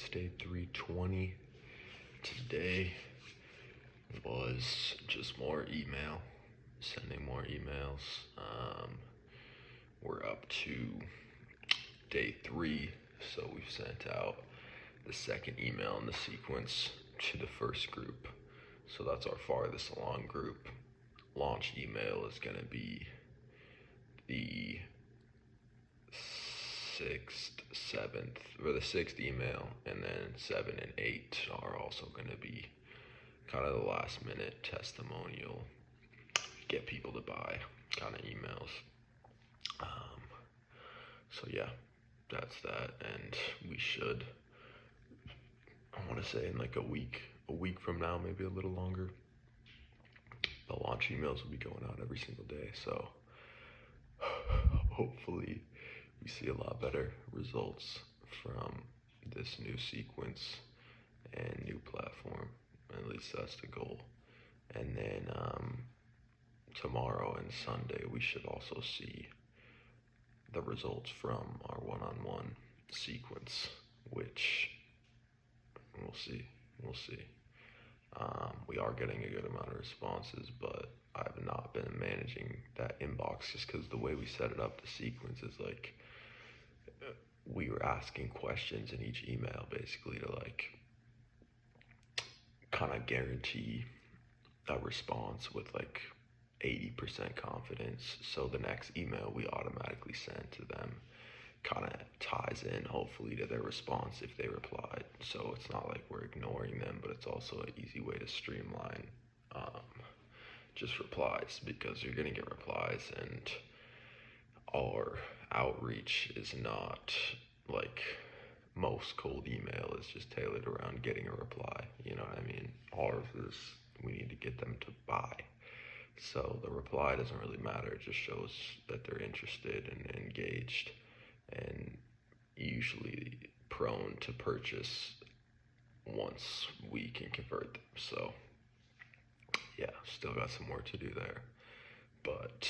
It's day 320. Today was just more email, sending more emails. We're up to day 3, so we've sent out the second email in the sequence to the first group. So that's our farthest along group. Launch email is going to be the 6th email, and then 7 and 8 are also going to be kind of the last minute testimonial, get people to buy kind of emails. So yeah, that's that, and we should, I want to say in like a week from now, maybe a little longer, the launch emails will be going out every single day. So hopefully we see a lot better results from this new sequence and new platform. At least that's the goal. And then tomorrow and Sunday we should also see the results from our one-on-one sequence, which we'll see. We are getting a good amount of responses, but I've not been managing that inbox just because the way we set it up, the sequence is like we were asking questions in each email basically to like kind of guarantee a response with like 80% confidence. So the next email we automatically send to them kind of ties in hopefully to their response if they replied. So it's not like we're ignoring them, but it's also an easy way to streamline just replies, because you're gonna get replies, and our outreach is not like most cold email is just tailored around getting a reply. You know what I mean? Ours is, we need to get them to buy. So the reply doesn't really matter. It just shows that they're interested and engaged and usually prone to purchase once we can convert them. So yeah, still got some work to do there, but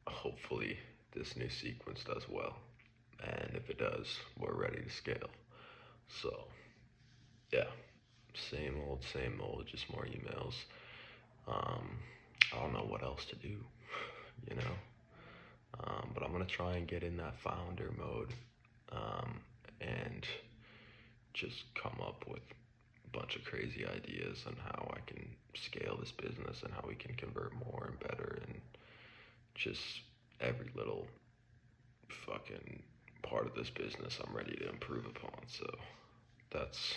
hopefully this new sequence does well. And if it does, we're ready to scale. So yeah, same old, just more emails. I don't know what else to do, you know? But I'm gonna try and get in that founder mode, and just come up with a bunch of crazy ideas on how I can scale this business and how we can convert more and better, and just every little fucking part of this business I'm ready to improve upon. So that's,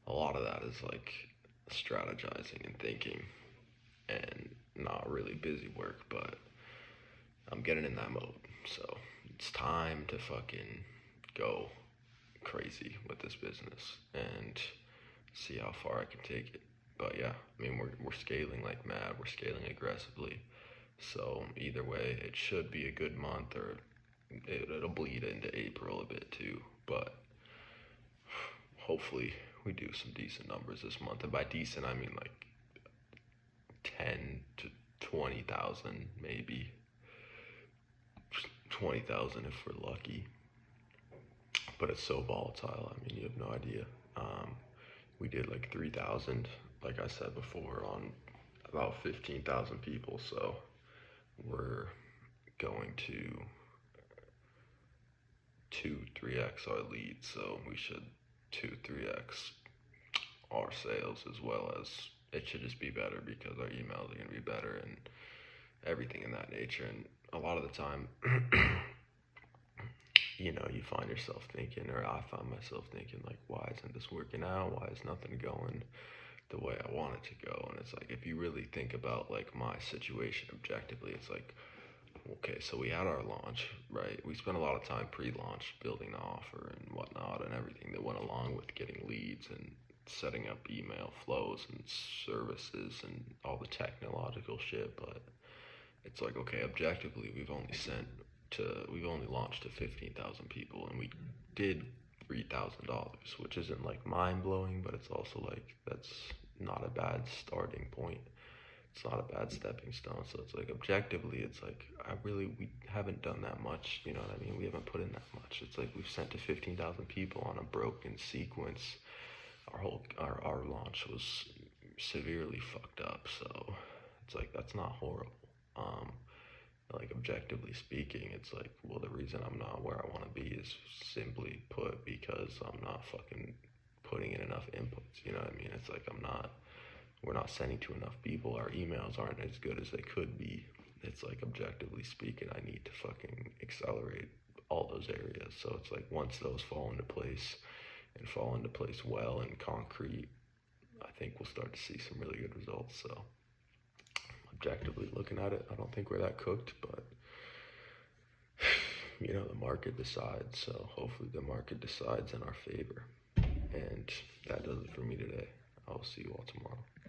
a lot of that is like strategizing and thinking and not really busy work, but I'm getting in that mode. So it's time to fucking go crazy with this business and see how far I can take it. But yeah, I mean, we're scaling like mad. We're scaling aggressively. So either way, it should be a good month, or it'll bleed into April a bit too. But hopefully we do some decent numbers this month. And by decent, I mean like 10 to 20,000, maybe 20,000 if we're lucky. But it's so volatile. I mean, you have no idea. We did like 3,000, like I said before, on about 15,000 people. So we're going to 2-3x our leads. So we should 2-3x our sales, as well as it should just be better because our emails are going to be better and everything in that nature. And a lot of the time, you know, you find yourself thinking, or I find myself thinking, like, why isn't this working out? Why is nothing going the way I want it to go? And it's like, if you really think about like my situation objectively, it's like, okay, so we had our launch, right? We spent a lot of time pre-launch building the offer and whatnot, and everything that went along with getting leads and setting up email flows and services and all the technological shit. But it's like, okay, objectively, we've only launched to 15,000 people, and we did $3,000, which isn't like mind blowing, but it's also like, that's not a bad starting point it's not a bad stepping stone. So it's like objectively, it's like we haven't done that much. You know what I mean? We haven't put in that much. It's like we've sent to 15,000 people on a broken sequence. Our launch was severely fucked up. So it's like that's not horrible. Um, like objectively speaking, it's like, well, the reason I'm not where I want to be is simply put because I'm not fucking putting in enough inputs. You know what I mean? It's like we're not sending to enough people. Our emails aren't as good as they could be. It's like objectively speaking, I need to fucking accelerate all those areas. So it's like once those fall into place and fall into place well and concrete, I think we'll start to see some really good results. So objectively looking at it, I don't think we're that cooked, but you know, the market decides. So hopefully the market decides in our favor. And that does it for me today. I'll see you all tomorrow.